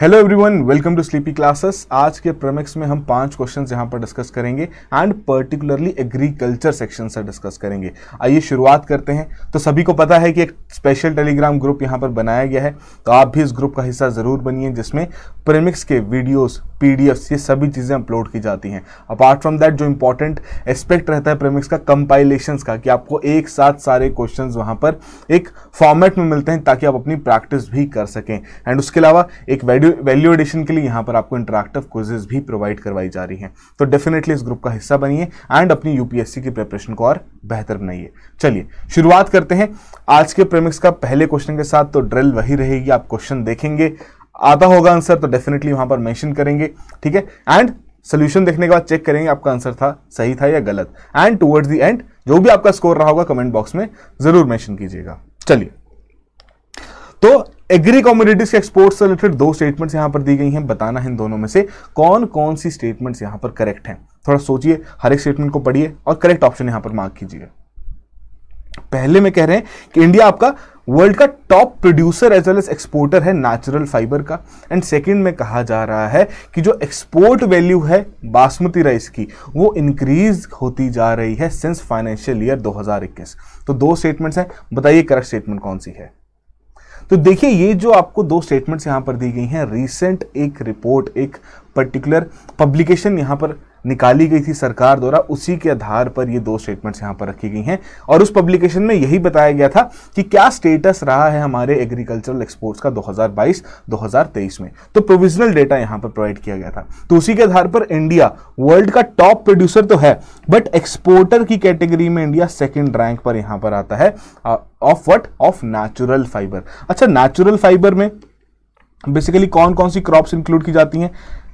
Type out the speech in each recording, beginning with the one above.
Hello everyone, welcome to sleepy classes. आज के premix में हम 5 क्वेश्चंस यहाँ पर डिस्कस करेंगे एंड पर्टिकुलरली एग्रीकल्चर सेक्शन से डिस्कस करेंगे। आइए शुरुआत करते हैं। तो सभी को पता है कि एक स्पेशल टेलीग्राम ग्रुप यहाँ पर बनाया गया है, तो आप भी इस ग्रुप का हिस्सा जरूर बनिए, जिसमें प्रीमिक्स के वीडियोस, पीडीएफ्स, ये सभी चीज़ें अपलोड की जाती हैं। अपार्ट फ्रॉम दैट, जो इंपॉर्टेंट एस्पेक्ट रहता है प्रीमिक्स का, कंपाइलेशंस का, कि आपको एक साथ सारे क्वेश्चंस वहाँ पर एक फॉर्मेट में मिलते हैं ताकि आप अपनी प्रैक्टिस भी कर सकें। एंड उसके अलावा एक वैल्यू एडिशन के लिए यहाँ पर आपको इंटरैक्टिव क्विजेस भी प्रोवाइड करवाई जा रही हैं। तो डेफिनेटली इस ग्रुप का हिस्सा बनिए एंड अपनी यूपीएससी की प्रिपरेशन को और बेहतर बनाइए। चलिए शुरुआत करते हैं आज के प्रीमिक्स का पहले क्वेश्चन के साथ। तो ड्रिल वही रहेगी, आप क्वेश्चन देखेंगे, आता होगा आंसर तो डेफिनेटली वहां पर मेंशन करेंगे, ठीक है। एंड सोल्यूशन देखने के बाद चेक करेंगे आपका आंसर था सही था या गलत। एंड टुवर्ड्स द एंड जो भी आपका स्कोर रहा होगा कमेंट बॉक्स में जरूर मेंशन कीजिएगा। चलिए, तो एग्री कमोडिटीज के एक्सपोर्ट से रिलेटेड 2 स्टेटमेंट्स यहां पर दी गई हैं। बताना है इन दोनों में से कौन कौन सी स्टेटमेंट्स यहां पर करेक्ट हैं। थोड़ा सोचिए, हर एक स्टेटमेंट को पढ़िए और करेक्ट ऑप्शन यहां पर मार्क कीजिए। पहले में कह रहे हैं कि इंडिया आपका वर्ल्ड का top producer as well as exporter है नेचुरल फाइबर का। एंड सेकंड में कहा जा रहा है कि जो एक्सपोर्ट वैल्यू है बासमती राइस की, वो इंक्रीज होती जा रही है सिंस फाइनेंशियल ईयर 2021। तो 2 स्टेटमेंट्स हैं, बताइए करेक्ट स्टेटमेंट कौन सी है। तो देखिए, ये जो आपको 2 स्टेटमेंट्स यहां पर दी गई हैं, रीसेंट एक रिपोर्ट, एक पर्टिकुलर पब्लिकेशन यहां पर निकाली गई थी सरकार द्वारा, उसी के आधार पर ये 2 स्टेटमेंट्स यहां पर रखी गई हैं। और उस पब्लिकेशन में यही बताया गया था कि क्या स्टेटस रहा है हमारे एग्रीकल्चरल एक्सपोर्ट्स का 2022-2023 में। तो प्रोविजनल डेटा यहां पर प्रोवाइड किया गया था। तो उसी के आधार पर इंडिया वर्ल्ड का टॉप प्रोड्यूसर तो है, बट एक्सपोर्टर की कैटेगरी में इंडिया 2nd रैंक पर यहां पर आता है। Of what? Of natural fibre. अच्छा, नेचुरल फाइबर में बेसिकली कौन कौन सी क्रॉप्स इंक्लूड की जाती हैं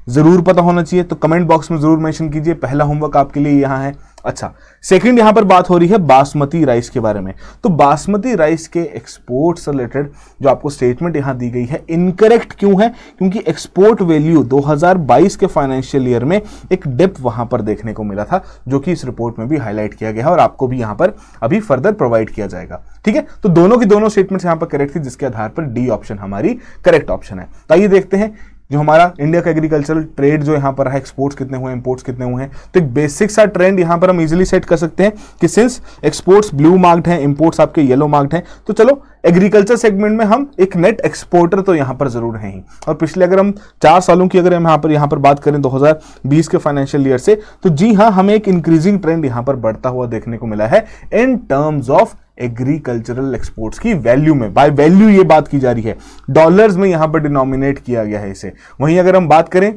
जरूर पता होना चाहिए, तो कमेंट बॉक्स में जरूर मेंशन कीजिए। पहला होमवर्क आपके लिए यहां है। अच्छा, सेकंड यहां पर बात हो रही है बासमती राइस के बारे में। तो बासमती राइस के एक्सपोर्ट से रिलेटेड जो आपको स्टेटमेंट यहां दी गई है, इनकरेक्ट क्यों है? क्योंकि एक्सपोर्ट वैल्यू 2022 के फाइनेंशियल ईयर में एक डिप वहां पर देखने को मिला था, जो कि इस रिपोर्ट में भी हाईलाइट किया गया है और आपको भी यहां पर अभी फर्दर प्रोवाइड किया जाएगा, ठीक है। तो दोनों की दोनों स्टेटमेंट्स यहां पर करेक्ट थी, जिसके आधार पर डी ऑप्शन हमारी करेक्ट ऑप्शन है। तो आइए देखते हैं जो हमारा इंडिया का एग्रीकल्चरल ट्रेड जो यहां पर है, एक्सपोर्ट्स कितने हुए, इंपोर्ट्स कितने हुए हैं। तो एक बेसिक सा ट्रेंड यहां पर हम इजीली सेट कर सकते हैं कि सिंस एक्सपोर्ट्स ब्लू मार्क्ड हैं, इंपोर्ट्स आपके येलो मार्क्ड हैं, तो चलो एग्रीकल्चर सेगमेंट में हम एक नेट एक्सपोर्टर तो यहां पर जरूर हैं ही। और पिछले अगर हम 4 सालों की अगर हम यहां पर बात करें 2020 के फाइनेंशियल ईयर से, तो जी हां, हमें एक इंक्रीजिंग ट्रेंड यहां पर बढ़ता हुआ देखने को मिला है in terms of agricultural exports की वैल्यू में। बाय वैल्यू ये बात की जा रही है, डॉलर्स में यहां पर डिनोमिनेट किया गया है इसे। वहीं अगर हम बात करें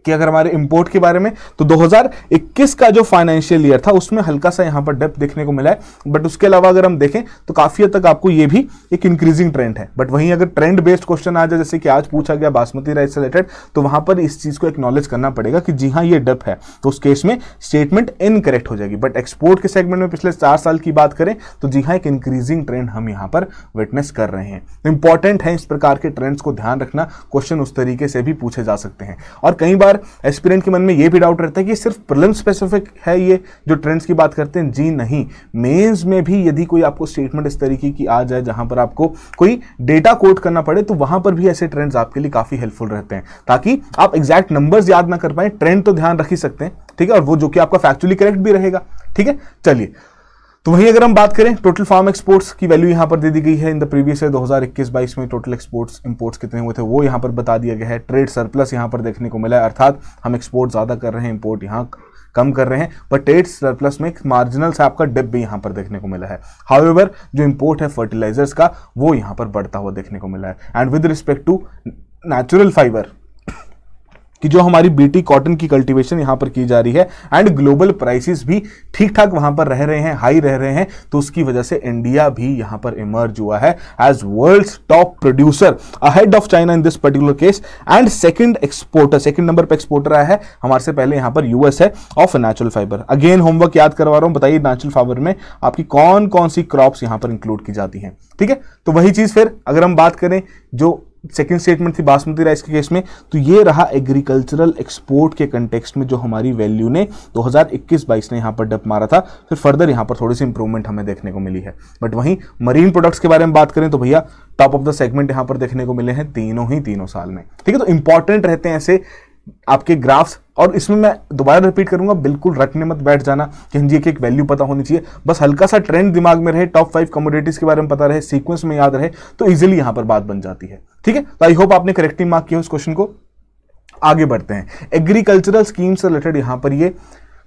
कि अगर हमारे इंपोर्ट के बारे में, तो 2021 का जो फाइनेंशियल ईयर था उसमें हल्का सा यहां पर डेप्थ देखने को मिला है, बट उसके अलावा अगर हम देखें तो काफी हद तक आपको ये भी एक इंक्रीजिंग ट्रेंड है। बट वहीं अगर ट्रेंड बेस्ड क्वेश्चन आ जाए, जैसे कि आज पूछा गया बासमती राइस से रिलेटेड, तो वहां पर इस चीज को एक्नॉलेज करना पड़ेगा कि जी हां ये डेप्थ है, तो उस केस में स्टेटमेंट इनकरेक्ट हो जाएगी। बट एक्सपोर्ट के सेगमेंट में पिछले 4 साल की बात करें तो जी हां एक इंक्रीजिंग ट्रेंड हम यहां पर विटनेस कर रहे हैं। इंपॉर्टेंट है इस प्रकार के ट्रेंड्स को ध्यान रखना, क्वेश्चन उस तरीके से भी पूछे जा सकते हैं। और कई बार एस्पिरेंट के मन में ये भी डाउट रहता है कि सिर्फ प्रीलिम स्पेसिफिक है ये जो ट्रेंड्स की बात करते हैं। जी नहीं, मेंस में भी यदि कोई आपको स्टेटमेंट इस तरीके की आ जाए जहां पर आपको कोई डेटा कोट करना पड़े, तो वहां पर भी ऐसे ट्रेंड्स आपके लिए काफी हेल्पफुल रहते हैं, ताकि आप एग्जैक्ट नंबर्स याद ना कर पाए, ट्रेंड तो ध्यान रख ही सकते हैं, ठीक है, और वो जो कि आपका फैक्चुअली करेक्ट भी रहेगा, ठीक है। चलिए, तो वहीं अगर हम बात करें टोटल फार्म एक्सपोर्ट्स की वैल्यू यहां पर दे दी गई है इन द प्रीवियस ईयर 2021-22 में टोटल एक्सपोर्ट्स इंपोर्ट्स कितने हुए थे वो यहां पर बता दिया गया है। ट्रेड सरप्लस यहां पर देखने को मिला है, अर्थात हम एक्सपोर्ट ज्यादा कर रहे हैं, इंपोर्ट यहां कम कर रहे हैं, पर ट्रेड सरप्लस में एक मार्जिनल से आपका डिप भी यहां पर देखने को मिला है। हाउएवर जो इंपोर्ट है फर्टिलाइजर्स का, वो यहां पर बढ़ता हुआ देखने को मिला है। And with respect to natural fibre कि जो हमारी बीटी कॉटन की कल्टीवेशन यहां पर की जा रही है एंड ग्लोबल प्राइसेस भी ठीक ठाक वहां पर रह रहे हैं, हाई रह रहे हैं, तो उसकी वजह से इंडिया भी यहां पर इमर्ज हुआ है as world's top producer ahead of China in this particular case. And second exporter, second number पर एक्सपोर्टर आया है हमारे से पहले यहां पर यूएस है of natural fibre. Again homework याद करवा रहा हूं, बताइए नेचुरल फाइबर में आपकी कौन कौन सी क्रॉप्स यहां पर इंक्लूड की जाती हैं, ठीक है। तो वही चीज फिर अगर हम बात करें जो सेकंड स्टेटमेंट थी बासमती राइस के केस में, तो ये रहा एग्रीकल्चरल एक्सपोर्ट के कंटेक्स्ट में जो हमारी वैल्यू ने 2021-22 ने यहां पर डप मारा था। फिर फर्दर यहां पर थोड़ी सी इंप्रूवमेंट हमें देखने को मिली है। बट वहीं मरीन प्रोडक्ट्स के बारे में बात करें तो भैया टॉप ऑफ द सेगमेंट यहां पर देखने को मिले हैं तीनों साल में। ठीक है, तो इंपॉर्टेंट रहते हैं ऐसे आपके ग्राफ्स। और इसमें मैं दोबारा रिपीट करूंगा, बिल्कुल रटने मत बैठ जाना कि हाँ जी एक वैल्यू पता होनी चाहिए, बस हल्का सा ट्रेंड दिमाग में रहे, टॉप 5 कमोडिटीज के बारे में पता रहे, सीक्वेंस में याद रहे, तो इजीली यहां पर बात बन जाती है। ठीक है, तो आई होप आपने करेक्टली मार्क किया उस क्वेश्चन को। आगे बढ़ते हैं, एग्रीकल्चरल स्कीम से रिलेटेड यहां पर ये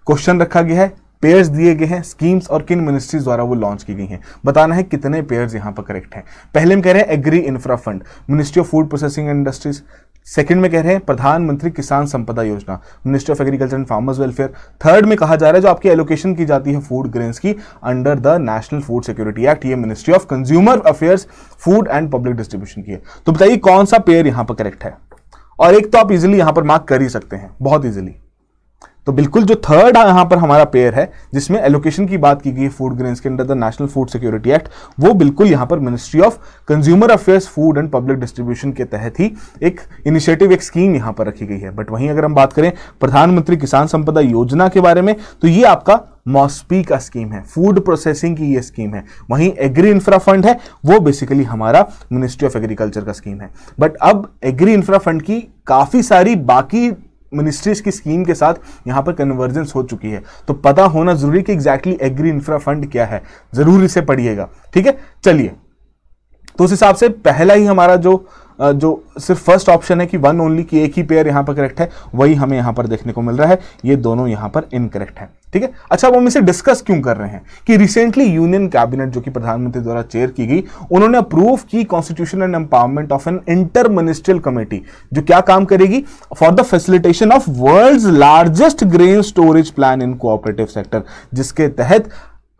क्वेश्चन रखा गया है, पेयर्स दिए गए हैं, स्कीम्स और किन मिनिस्ट्रीज द्वारा वो लॉन्च की गई हैं, बताना है कितने पेयर्स यहां पर करेक्ट हैं। पहले में कह रहे हैं agri infra fund, ministry of food processing and industries. Second में कह रहे हैं Pradhan Mantri Kisan Sampada Yojana, ministry of agriculture and farmers welfare. Third में कहा जा रहा है जो आपकी एलोकेशन की जाती है फूड ग्रेन्स की under the national food security act, ये ministry of consumer affairs, food and public distribution की है। तो बताइए कौन सा पेयर यहां पर करेक्ट है। और एक तो आप इजिली यहां पर मार्क कर ही सकते हैं, बहुत इजिली। तो बिल्कुल जो थर्ड यहां पर हमारा पेयर है जिसमें एलोकेशन की बात की गई है फूड ग्रेन्स के under the national food security act, वो बिल्कुल यहां पर ministry of consumer affairs, food and public distribution के तहत ही एक इनिशिएटिव, एक स्कीम यहां पर रखी गई है। बट वहीं अगर हम बात करें प्रधानमंत्री किसान संपदा योजना के बारे में, तो ये आपका मॉस्पी का स्कीम है, फूड प्रोसेसिंग की ये स्कीम है। वहीं एग्री इंफ्रा फंड है, वो बेसिकली हमारा मिनिस्ट्री ऑफ एग्रीकल्चर का स्कीम है। बट अब एग्री इंफ्रा फंड की काफी सारी बाकी मिनिस्ट्रीज की स्कीम के साथ यहां पर कन्वर्जेंस हो चुकी है, तो पता होना जरूरी कि एग्जैक्टली एग्री इंफ्रा फंड क्या है, जरूर इसे पढ़िएगा। ठीक है, चलिए, तो उस हिसाब से पहला ही हमारा जो सिर्फ फर्स्ट ऑप्शन है कि वन ओनली की एक ही पेयर यहां पर करेक्ट है, वही हमें यहां पर देखने को मिल रहा है, ये दोनों यहां पर इनकरेक्ट है। ठीक है, अच्छा अब हम इसे डिस्कस क्यों कर रहे हैं कि रिसेंटली यूनियन कैबिनेट जो कि प्रधानमंत्री द्वारा चेयर की गई, उन्होंने अप्रूव की constitution and empowerment of an inter ministerial committee जो क्या काम करेगी, for the facilitation of world's largest grain storage plan in cooperative sector, जिसके तहत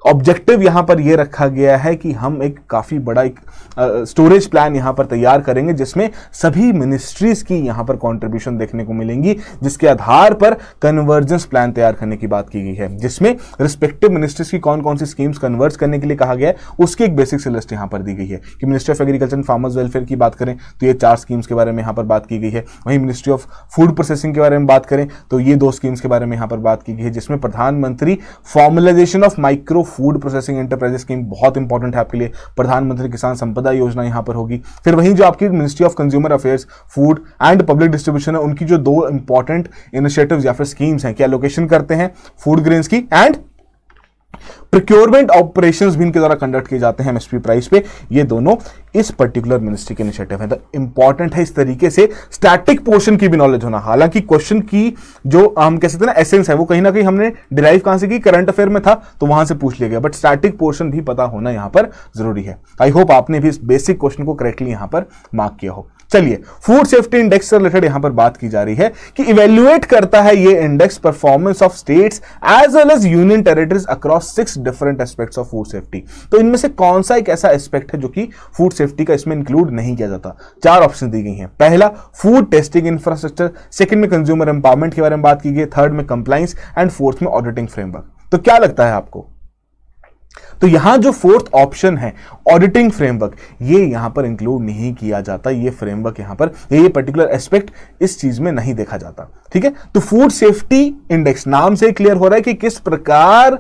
ऑब्जेक्टिव यहां पर यह रखा गया है कि हम एक काफी बड़ा एक स्टोरेज प्लान यहां पर तैयार करेंगे जिसमें सभी मिनिस्ट्रीज की यहां पर कंट्रीब्यूशन देखने को मिलेंगी, जिसके आधार पर कन्वर्जेंस प्लान तैयार करने की बात की गई है, जिसमें रिस्पेक्टिव मिनिस्ट्रीज की कौन कौन सी स्कीम्स कन्वर्ज करने के लिए कहा गया है उसकी एक बेसिक सी लिस्ट यहां पर दी गई है। कि ministry of agriculture and farmers welfare की बात करें तो ये 4 स्कीम्स के बारे में यहां पर बात की गई है। वहीं मिनिस्ट्री ऑफ फूड प्रोसेसिंग के बारे में बात करें तो ये 2 स्कीम्स के बारे में यहां पर बात की गई है, जिसमें प्रधानमंत्री formalisation of micro food processing enterprises scheme बहुत इंपॉर्टेंट है आपके लिए, प्रधानमंत्री किसान संपदा योजना यहां पर होगी। फिर वहीं जो आपकी ministry of consumer affairs, food and public distribution है, उनकी जो 2 इंपॉर्टेंट इनिशिएटिव्स या फिर स्कीम्स हैं, क्या लोकेशन करते हैं फूड ग्रेन्स की, एंड प्रोक्योरमेंट ऑपरेशंस भी इनके द्वारा कंडक्ट किए जाते हैं एमएसपी प्राइस पे, ये दोनों इस पर्टिकुलर मिनिस्ट्री के इनिशिएटिव है। तो इंपॉर्टेंट है इस तरीके से स्टैटिक पोर्शन की भी नॉलेज होना। हालांकि क्वेश्चन की जो हम कह सकते हैं ना एसेंस है, वो कहीं ना कहीं हमने डिराइव कहां से की, करंट अफेयर में था तो वहां से पूछ लिया गया, बट स्टैटिक पोर्शन भी पता होना यहां पर जरूरी है। आई होप आपने भी इस बेसिक क्वेश्चन को करेक्टली यहां पर मार्क किया हो। चलिए, फूड सेफ्टी इंडेक्स से रिलेटेड यहां पर बात की जा रही है कि इवेल्युएट करता है ये index performance of states as well as union territories across 6 different aspects of food safety. तो इनमें से कौन सा एक ऐसा एस्पेक्ट है जो कि फूड सेफ्टी का इसमें इंक्लूड नहीं किया जाता। 4 ऑप्शन दी गई हैं। पहला फूड टेस्टिंग इंफ्रास्ट्रक्चर, सेकंड में कंज्यूमर एम्पावरमेंट के बारे में बात की गई, थर्ड में कंप्लायंस एंड फोर्थ में ऑडिटिंग फ्रेमवर्क। तो क्या लगता है आपको, तो यहां जो 4th ऑप्शन है ऑडिटिंग फ्रेमवर्क, ये यहां पर इंक्लूड नहीं किया जाता। ये फ्रेमवर्क यहां पर ये पर्टिकुलर एस्पेक्ट इस चीज में नहीं देखा जाता। ठीक है, तो फूड सेफ्टी इंडेक्स नाम से क्लियर हो रहा है कि किस प्रकार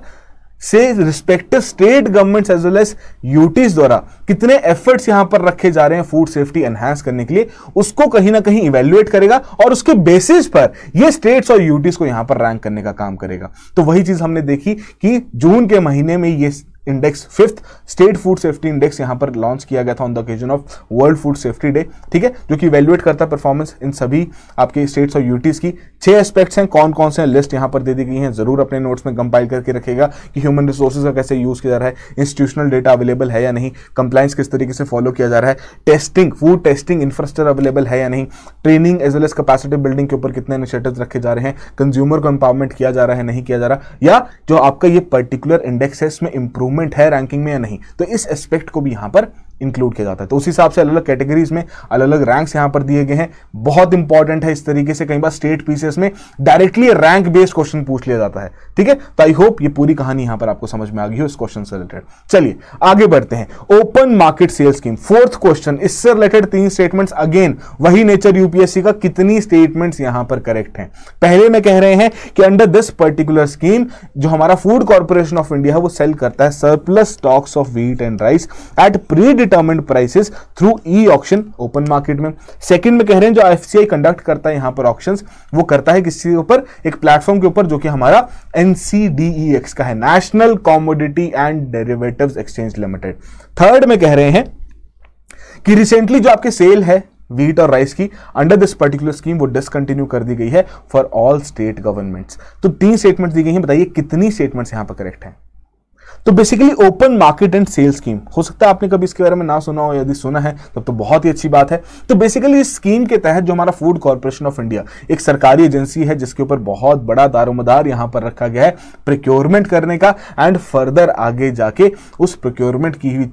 से respective state governments as well as UTs द्वारा कितने एफर्ट्स यहां पर रखे जा रहे हैं फूड सेफ्टी एनहांस करने के लिए, उसको कहीं ना कहीं इवेल्युएट करेगा और उसके बेसिस पर ये स्टेट्स और यूटीज को यहां पर रैंक करने का काम करेगा। तो वही चीज हमने देखी कि जून के महीने में ये index 5th state food safety index यहां पर लॉन्च किया गया था on the occasion of world food safety day. ठीक है, जो कि इवैल्यूएट करता है परफॉर्मेंस इन सभी आपके स्टेट्स और यूटीज की। 6 एस्पेक्ट्स हैं, कौन कौन से लिस्ट यहां पर दे दी गई हैं, जरूर अपने नोट्स में कंपाइल करके रखेगा कि ह्यूमन रिसोर्सेज का कैसे यूज किया जा रहा है, इंस्टीट्यूशनल डेटा अवेलेबल है या नहीं, कंप्लायंस किस तरीके से फॉलो किया जा रहा है, testing food testing infrastructure available है या नहीं, training as well as capacity building के ऊपर कितने इनिशिएटिव्स रखे जा रहे हैं, कंज्यूमर को एम्पावरमेंट किया जा रहा है नहीं किया जा रहा, या जो आपका ये पर्टिकुलर इंडेक्स है इसमें इंप्रूवमेंट है रैंकिंग में या नहीं। तो इस एस्पेक्ट को भी यहां पर इंक्लूड किया जाता है। तो उस हिसाब से अलग अलग कैटेगरीज में अलग अलग रैंक्स यहां पर दिए गए हैं। बहुत इंपॉर्टेंट है, इस तरीके से कई बार स्टेट पीसीएस में डायरेक्टली रैंक बेस्ड क्वेश्चन पूछ लिया जाता है। ठीक है, तो आई होप ये पूरी कहानी यहां पर आपको समझ में आ गई हो इस क्वेश्चन से रिलेटेड। चलिए आगे बढ़ते हैं। Open market sale scheme, fourth question, इससे रिलेटेड 3 स्टेटमेंट्स, अगेन वही नेचर यूपीएससी का, कितनी स्टेटमेंट्स यहां पर करेक्ट हैं। पहले में कह रहे हैं कि अंडर दिस पर्टिकुलर स्कीम जो हमारा फूड कॉर्पोरेशन ऑफ इंडिया है वो सेल करता है surplus stocks of wheat and rice at pre determined prices through e auction, open market में। सेकंड में कह रहे हैं जो एफसीआई कंडक्ट करता है यहां पर ऑक्शंस, वो करता है किसी के ऊपर, एक प्लेटफॉर्म के ऊपर जो कि हमारा एनसीडीईएक्स का है, national commodity and derivatives exchange limited. Third में कह रहे हैं कि रिसेंटली जो आपके सेल है व्हीट और राइस की अंडर दिस पर्टिकुलर स्कीम वो डिसकंटिन्यू कर दी गई है फॉर ऑल स्टेट गवर्नमेंट्स। तो 3 स्टेटमेंट्स दी गई हैं, बताइए कितनी स्टेटमेंट्स यहां पर करेक्ट हैं। तो basically open market and sale scheme, हो सकता है आपने कभी इसके बारे में ना सुना हो, यदि सुना है तब तो बहुत ही अच्छी बात है। तो बेसिकली इस स्कीम के तहत जो हमारा फूड कॉर्पोरेशन ऑफ इंडिया एक सरकारी एजेंसी है जिसके ऊपर बहुत बड़ा दारोमदार यहां पर रखा गया है प्रोक्योरमेंट करने का एंड फर्दर आगे जाके उस प्रोक्योरमेंट की हुई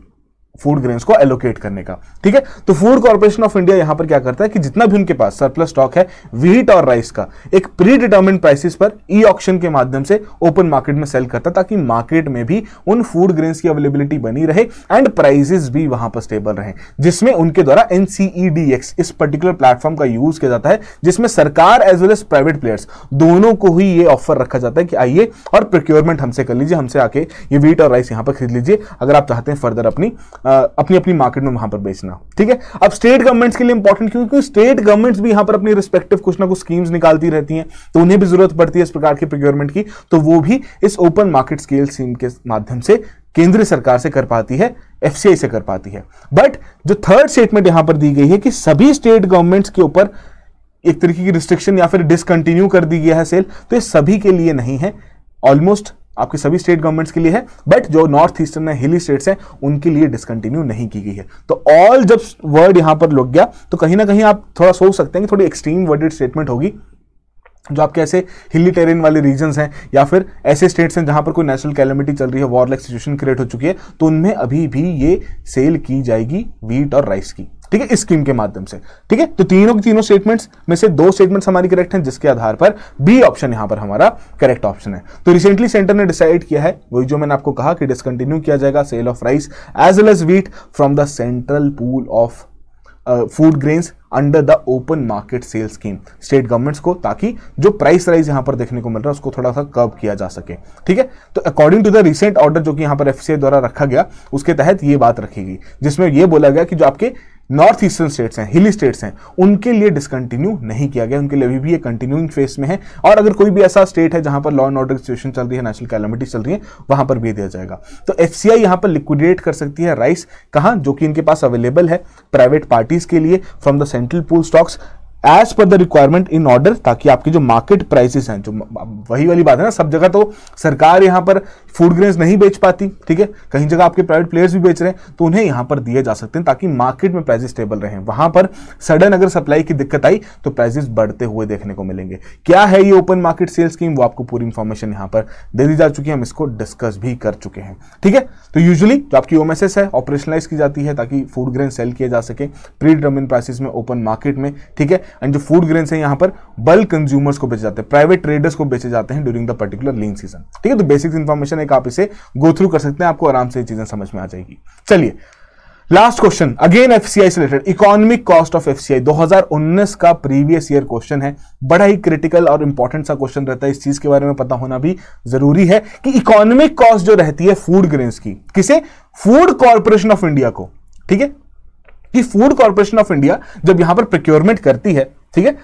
फूड ग्रेन्स को एलोकेट करने का। ठीक है, तो फूड कॉर्पोरेशन ऑफ इंडिया यहां पर क्या करता है कि जितना भी उनके पास सरप्लस स्टॉक है व्हीट और राइस का, एक प्री डिटर्मिन्ड प्राइसेस पर ई ऑक्शन के माध्यम से ओपन मार्केट में सेल करता है ताकि मार्केट में भी उन फूड ग्रेन्स की अवेलेबिलिटी बनी रहे एंड प्राइसेस भी वहां पर स्टेबल रहे, जिसमें उनके द्वारा एनसीईडीएक्स इस पर्टिकुलर प्लेटफॉर्म का यूज किया जाता है, जिसमें सरकार as well as private players दोनों को ही ये ऑफर रखा जाता है कि आइए और प्रोक्योरमेंट हमसे कर लीजिए, हमसे आके ये व्हीट और राइस यहां पर खरीद लीजिए अगर आप चाहते हैं फर्दर अपनी मार्केट में वहां पर बेचना। ठीक है, अब स्टेट गवर्नमेंट्स के लिए इंपॉर्टेंट क्योंकि स्टेट गवर्नमेंट्स भी यहां पर अपनी रिस्पेक्टिव कुछ ना कुछ स्कीम्स निकालती रहती हैं, तो उन्हें भी जरूरत पड़ती है इस प्रकार की प्रोक्योरमेंट की, तो वो भी इस ओपन मार्केट स्केल स्कीम के माध्यम से केंद्र सरकार से कर पाती है, एफसीआई से कर पाती है। बट जो थर्ड स्टेटमेंट यहां पर दी गई है कि सभी स्टेट गवर्नमेंट्स के ऊपर एक तरीके की रिस्ट्रिक्शन या फिर डिसकंटिन्यू कर दी गया है सेल, तो ये सभी के लिए नहीं है, ऑलमोस्ट आपके सभी स्टेट गवर्नमेंट्स के लिए है, बट जो नॉर्थ ईस्टर्न है, हिली स्टेट्स हैं, उनके लिए डिसकंटिन्यू नहीं की गई है। तो ऑल जब वर्ड यहां पर लग गया तो कहीं ना कहीं आप थोड़ा सोच सकते हैं कि थोड़ी एक्सट्रीम वर्डेड स्टेटमेंट होगी, जो आपके ऐसे हिली टेरेन वाले रीजन्स हैं या फिर ऐसे स्टेट्स हैं जहां पर कोई नेशनल कैलेमिटी चल रही है, वॉर लाइक सिचुएशन क्रिएट हो चुकी है, तो उनमें अभी भी ये सेल की जाएगी व्हीट और राइस की। ठीक है, इस स्कीम के माध्यम से। ठीक है, तो तीनों की तीनों स्टेटमेंट्स में से 2 स्टेटमेंट्स हमारी करेक्ट हैं, जिसके आधार पर बी ऑप्शन यहां पर हमारा करेक्ट ऑप्शन है। तो रिसेंटली सेंटर ने डिसाइड किया है, वही जो मैंने आपको कहा कि डिसकंटिन्यू किया जाएगा sale of rice as well as wheat from the central pool of food grains under the open market sale scheme state governments को, ताकि जो प्राइस राइज यहां पर देखने को मिल रहा है उसको थोड़ा सा कर्व किया जा सके। ठीक है, तो according to the recent order जो कि यहां पर एफसीआई द्वारा रखा गया, उसके तहत ये बात रखी गई, जिसमें यह बोला गया कि जो आपके नॉर्थ ईस्टर्न स्टेट्स हैं, हिली स्टेट्स हैं, उनके लिए डिसकंटिन्यू नहीं किया गया, उनके लिए अभी भी ये कंटिन्यूइंग फेस में है। और अगर कोई भी ऐसा स्टेट है जहां पर लॉ एंड ऑर्डर सिचुएशन चल रही है, नेशनल कैलेमिटी चल रही है, वहां पर भी दिया जाएगा। तो एफसीआई यहां पर लिक्विडेट कर सकती है राइस, कहां, जो कि इनके पास अवेलेबल है प्राइवेट पार्टीज के लिए from the central pool stocks as per the requirement in order, ताकि आपकी जो मार्केट प्राइसेस हैं, जो वही वाली बात है ना, सब जगह तो सरकार यहां पर फूड ग्रेन्स नहीं बेच पाती। ठीक है, कहीं जगह आपके प्राइवेट प्लेयर्स भी बेच रहे हैं, तो उन्हें यहां पर दिए जा सकते हैं ताकि मार्केट में प्राइसेस स्टेबल रहें। वहां पर सडन अगर सप्लाई की दिक्कत आई तो प्राइसेस बढ़ते हुए देखने को मिलेंगे। क्या है ये ओपन मार्केट सेल स्कीम, वो आपको पूरी इंफॉर्मेशन यहां पर दे दी जा चुकी है, हम इसको डिस्कस भी कर चुके हैं। ठीक है, तो यूजुअली जो आपकी ओएमएसएस है ऑपरेशनलाइज की जाती है ताकि फूड ग्रेन सेल किए जा सके प्री डिटर्मिन्ड प्राइसेस में ओपन मार्केट में। ठीक है, एंड जो फूड ग्रेन्स हैं यहां पर बल्क कंज्यूमर्स को बेचे जाते हैं, प्राइवेट ट्रेडर्स को बेचे जाते हैं during the particular lean season. ठीक है, तो बेसिक इंफॉर्मेशन एक आप इसे गो थ्रू कर सकते हैं, आपको आराम से ये चीजें समझ में आ जाएगी। चलिए लास्ट क्वेश्चन, अगेन एफसीआई से related, economic cost of FCI 2019 का प्रीवियस ईयर क्वेश्चन है। बड़ा ही क्रिटिकल और इंपॉर्टेंट सा क्वेश्चन रहता है, इस चीज के बारे में पता होना भी जरूरी है कि इकोनॉमिक कॉस्ट जो रहती है फूड ग्रेन्स की, किसे, फूड कॉर्पोरेशन ऑफ इंडिया को। ठीक है, कि फूड कॉर्पोरेशन ऑफ इंडिया जब यहां पर प्रोक्योरमेंट करती है, ठीक है,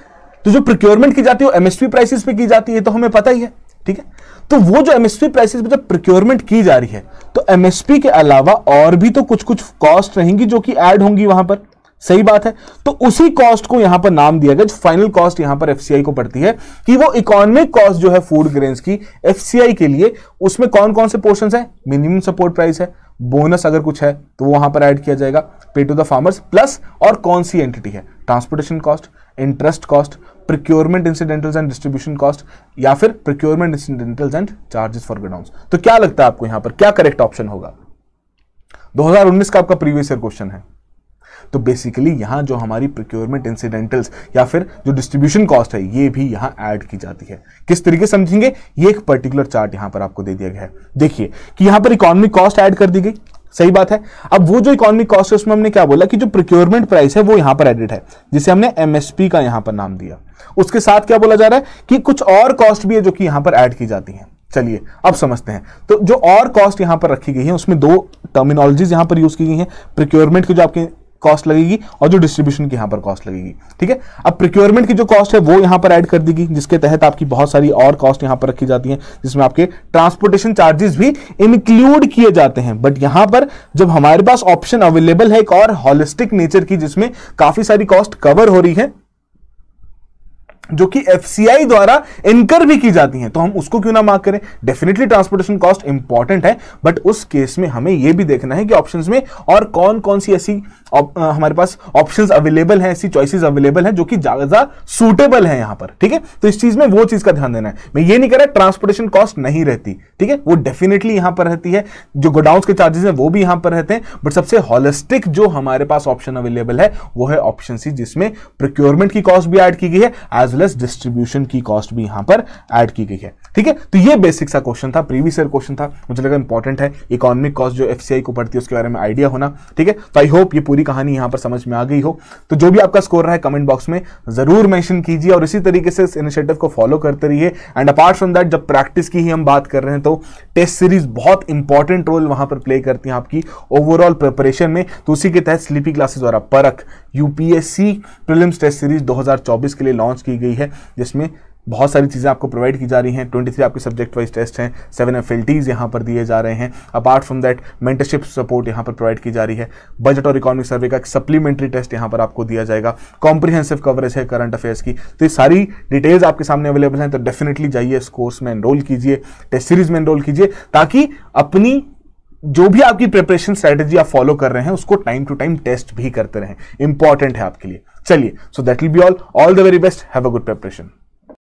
तो जो प्रोक्योरमेंट की जाती है वो एमएसपी प्राइसेस पे की जाती है, तो हमें पता ही है। ठीक है, तो वो जो एमएसपी प्राइसेस पे जब प्रोक्योरमेंट की जा रही है, तो एमएसपी के अलावा और भी तो कुछ कुछ कॉस्ट रहेंगी जो कि ऐड होंगी वहां पर, सही बात है। तो उसी कॉस्ट को यहां पर नाम दिया गया, जो फाइनल कॉस्ट यहां पर एफसीआई को पड़ती है, कि वो इकोनॉमिक कॉस्ट जो है फूड ग्रेन्स की एफसीआई के लिए, उसमें कौन कौन से पोर्शंस है, मिनिमम सपोर्ट प्राइस है, बोनस अगर कुछ है तो वहां पर ऐड किया जाएगा, पे टू द फार्मर्स, प्लस और कौन सी एंटिटी है, transportation cost, interest cost, procurement incidentals and distribution cost, या फिर procurement incidentals and charges for godowns. तो क्या लगता है आपको यहां पर क्या करेक्ट ऑप्शन होगा? 2019 का आपका प्रीवियस ईयर क्वेश्चन है। तो बेसिकली यहां जो हमारी प्रोक्योरमेंट इंसिडेंटल्स या फिर जो डिस्ट्रीब्यूशन कॉस्ट है ये भी यहां ऐड की जाती है। किस तरीके समझेंगे, ये एक पर्टिकुलर चार्ट यहां पर आपको दे दिया गया है। देखिए कि यहां पर इकोनॉमिक कॉस्ट ऐड कर दी गई, सही बात है। अब वो जो इकोनॉमिक कॉस्ट है उसमें हमने क्या बोला कि जो प्रोक्योरमेंट प्राइस है वो यहां पर एडेड है, जिसे हमने एमएसपी का यहां पर नाम दिया। उसके साथ क्या बोला जा रहा है कि कुछ और कॉस्ट भी है जो कि यहां पर ऐड की जाती हैं। चलिए अब समझते हैं। तो जो और कॉस्ट यहां पर रखी गई है उसमें दो टर्मिनोलॉजीज यहां पर यूज की गई हैं, प्रोक्योरमेंट की जो आपकी कॉस्ट लगेगी और जो डिस्ट्रीब्यूशन की यहां पर कॉस्ट लगेगी, ठीक है। अब प्रोक्योरमेंट की जो कॉस्ट है वो यहां पर ऐड कर देगी, जिसके तहत आपकी बहुत सारी और कॉस्ट यहां पर रखी जाती हैं, जिसमें आपके ट्रांसपोर्टेशन चार्जेस भी इंक्लूड किए जाते हैं। बट यहां पर जब हमारे पास ऑप्शन अवेलेबल है एक और हॉलिस्टिक नेचर की, जिसमें काफी सारी कॉस्ट कवर हो रही है जो कि एफसीआई द्वारा इनकर भी की जाती हैं, तो हम उसको क्यों ना मार्क करें। डेफिनेटली ट्रांसपोर्टेशन कॉस्ट इंपॉर्टेंट है, बट उस केस में हमें यह भी देखना है कि ऑप्शंस में और कौन कौन सी ऐसी हमारे पास ऑप्शंस अवेलेबल हैं, ऐसी चॉइसेस अवेलेबल हैं जो कि ज्यादा सूटेबल है यहां पर, ठीक है। तो इस चीज में वो चीज का ध्यान देना है। मैं ये नहीं कह रहा ट्रांसपोर्टेशन कॉस्ट नहीं रहती, ठीक है, वो डेफिनेटली यहां पर रहती है। जो गोडाउन्स के चार्जेस हैं वो भी यहां पर रहते हैं, बट सबसे हॉलिस्टिक जो हमारे पास ऑप्शन अवेलेबल है वो है ऑप्शन सी, जिसमें प्रोक्योरमेंट की कॉस्ट भी ऐड की गई है एज वेल एज डिस्ट्रीब्यूशन की कॉस्ट भी यहां पर ऐड की गई है, ठीक है। तो ये बेसिक सा क्वेश्चन था, प्रीवियस ईयर क्वेश्चन था, मुझे लगा इंपॉर्टेंट है इकोनॉमिक कॉस्ट जो एफसीआई को पड़ती है उसके बारे में आइडिया होना, ठीक है। तो आई होप ये पूरी कहानी यहां पर समझ में आ गई हो। तो जो भी आपका स्कोर रहा है कमेंट बॉक्स में जरूर मेंशन कीजिए और इसी तरीके से इस इनिशिएटिव को फॉलो करते रहिए। एंड अपार्ट फ्रॉम दैट, जब प्रैक्टिस की ही हम बात कर रहे हैं तो टेस्ट सीरीज बहुत इंपॉर्टेंट रोल वहां पर प्ले करती है आपकी ओवरऑल प्रिपरेशन में। तो उसी के तहत स्लीपी क्लासेस द्वारा परख यूपीएससी प्रीलिम्स टेस्ट सीरीज 2024 के लिए लॉन्च की गई है, जिसमें बहुत सारी चीज़ें आपको प्रोवाइड की जा रही हैं। 23 आपके सब्जेक्ट वाइज टेस्ट हैं, 7 FLTs यहाँ पर दिए जा रहे हैं। Apart from that mentorship support यहाँ पर प्रोवाइड की जा रही है। बजट और इकोनॉमिक सर्वे का एक सप्लीमेंट्री टेस्ट यहाँ पर आपको दिया जाएगा। कॉम्प्रिहेंसिव कवरेज है करंट अफेयर्स की। तो ये सारी डिटेल्स आपके सामने अवेलेबल हैं, तो डेफिनेटली जाइए इस कोर्स में एनरोल कीजिए, टेस्ट सीरीज में एनरोल कीजिए, ताकि अपनी जो भी आपकी प्रिपरेशन स्ट्रेटेजी आप फॉलो कर रहे हैं उसको टाइम टू टाइम टेस्ट भी करते रहें। इंपॉर्टेंट है आपके लिए। चलिए, so that will be all the very best, have a good preparation.